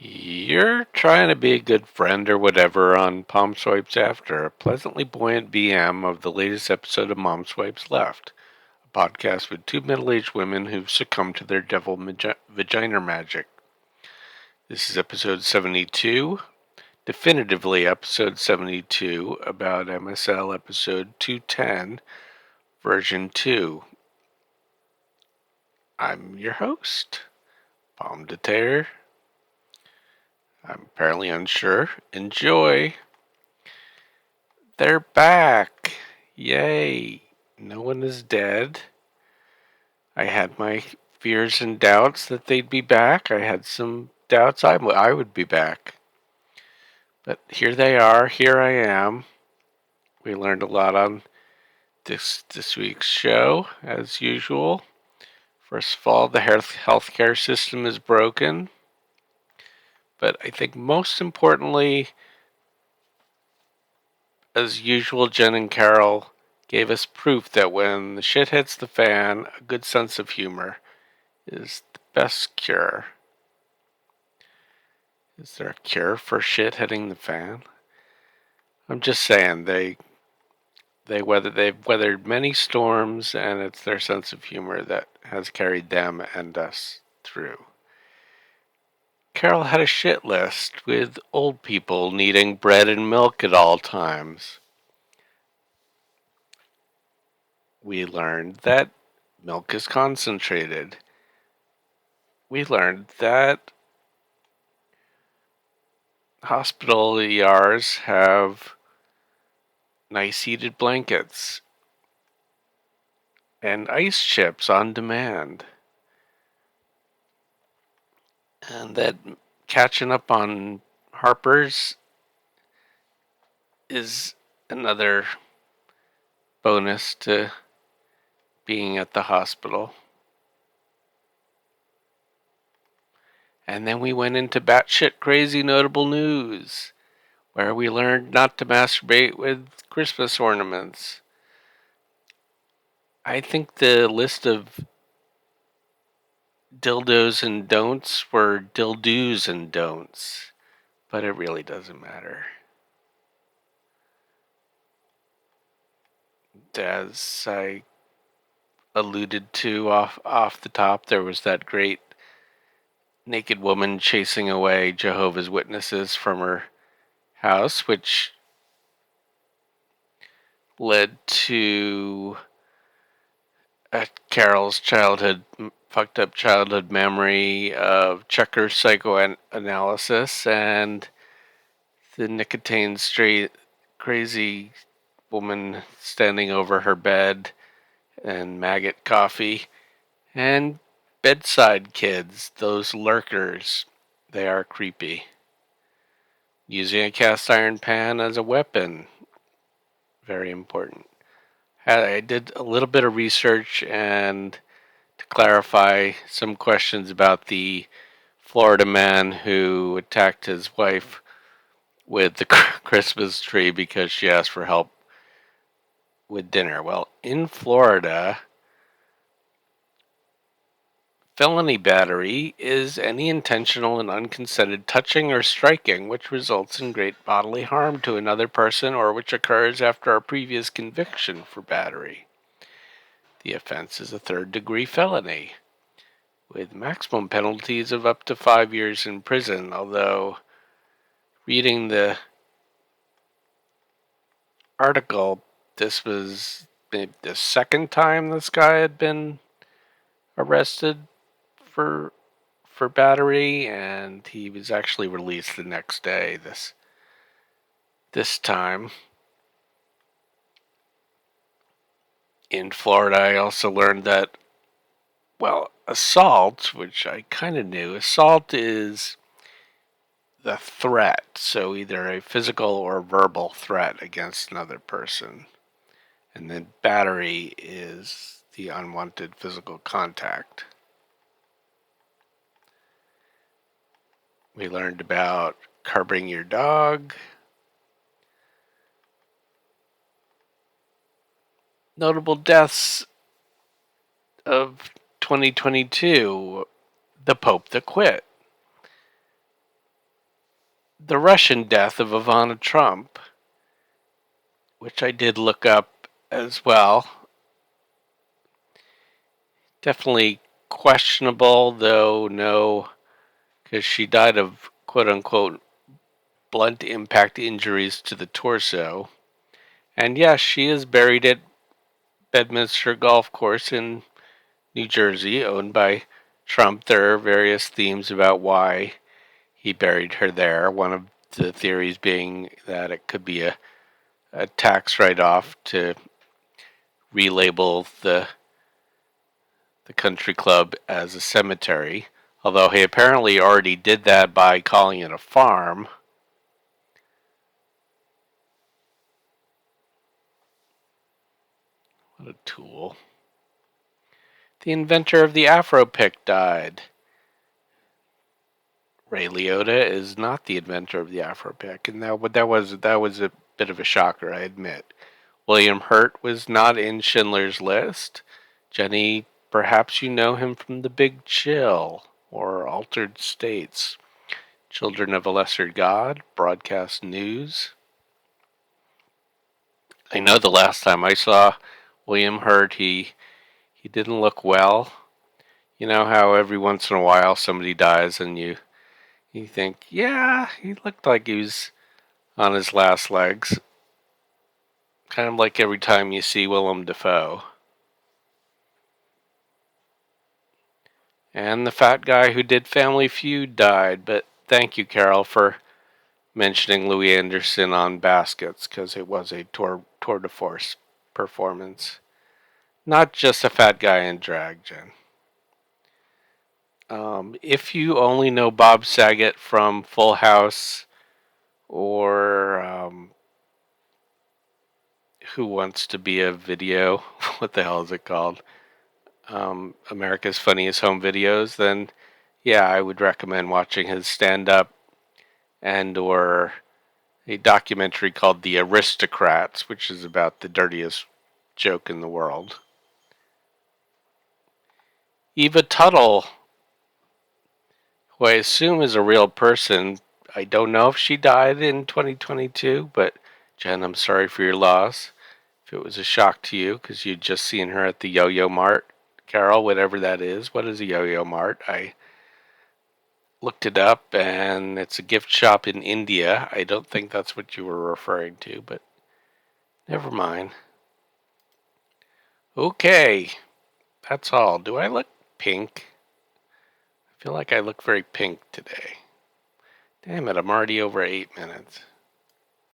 You're trying to be a good friend or whatever on Palm Swipes after a pleasantly buoyant BM of the latest episode of Mom Swipes Left, a podcast with two middle-aged women who've succumbed to their devil vagina magic. This is episode 72, definitively episode 72, about MSL episode 210, version 2. I'm your host, Pomme de Terre. I'm apparently unsure. Enjoy! They're back! Yay! No one is dead. I had my fears and doubts that they'd be back. I had some doubts I would be back. But here they are. Here I am. We learned a lot on this week's show, as usual. First of all, the healthcare system is broken. But I think most importantly, as usual, Jen and Carol gave us proof that when the shit hits the fan, a good sense of humor is the best cure. Is there a cure for shit hitting the fan? I'm just saying they've weathered many storms, and it's their sense of humor that has carried them and us through. Carol had a shit list with old people needing bread and milk at all times. We learned that milk is concentrated. We learned that hospital ERs have nice heated blankets and ice chips on demand. And that catching up on Harper's is another bonus to being at the hospital. And then we went into batshit crazy notable news, where we learned not to masturbate with Christmas ornaments. I think the list of dildos and don'ts were dildoos and don'ts, but it really doesn't matter. As I alluded to off the top, there was that great naked woman chasing away Jehovah's Witnesses from her house, which led to Carol's fucked up childhood memory of Checker psychoanalysis and the nicotine straight crazy woman standing over her bed and maggot coffee and bedside kids, those lurkers. They are creepy. Using a cast iron pan as a weapon, very important. I did a little bit of research and to clarify some questions about the Florida man who attacked his wife with the Christmas tree because she asked for help with dinner. Well, in Florida, felony battery is any intentional and unconsented touching or striking which results in great bodily harm to another person or which occurs after a previous conviction for battery. The offense is a third-degree felony, with maximum penalties of up to 5 years in prison, although reading the article, this was maybe the second time this guy had been arrested for battery, and he was actually released the next day. This time in Florida, I also learned that assault, which I kind of knew, assault is the threat, so either a physical or verbal threat against another person, and then battery is the unwanted physical contact. We learned about curbing your dog. Notable deaths of 2022. The Pope that quit. the Russian death of Ivana Trump, which I did look up as well. Definitely questionable, though no, because she died of quote unquote blunt impact injuries to the torso. And yes, she is buried at Bedminster Golf Course in New Jersey, owned by Trump. There are various themes about why he buried her there. One of the theories being that it could be a tax write off to relabel the country club as a cemetery, although he apparently already did that by calling it a farm. What a tool. The inventor of the Afro pick died. Ray Liotta is not the inventor of the Afro pick, and that was a bit of a shocker, I admit. William Hurt was not in Schindler's List. Jenny, perhaps you know him from The Big Chill or Altered States. Children of a Lesser God, broadcast news. I know the last time I saw William Hurt, he didn't look well. You know how every once in a while somebody dies and you think, yeah, he looked like he was on his last legs. Kind of like every time you see Willem Dafoe. And the fat guy who did Family Feud died, but thank you, Carol, for mentioning Louis Anderson on baskets, because it was a tour de force performance. Not just a fat guy in drag, Jen. If you only know Bob Saget from Full House or Who Wants to Be a Video, what the hell is it called? America's Funniest Home Videos, then yeah, I would recommend watching his stand-up and or a documentary called The Aristocrats, which is about the dirtiest joke in the world. Eva Tuttle, who I assume is a real person. I don't know if she died in 2022, but Jen, I'm sorry for your loss. If it was a shock to you because you'd just seen her at the Yo-Yo Mart. Carol, whatever that is. What is a Yo-Yo Mart? I looked it up and it's a gift shop in India. I don't think that's what you were referring to, but never mind. Okay, that's all. Do I look pink? I feel like I look very pink today. Damn it, I'm already over 8 minutes.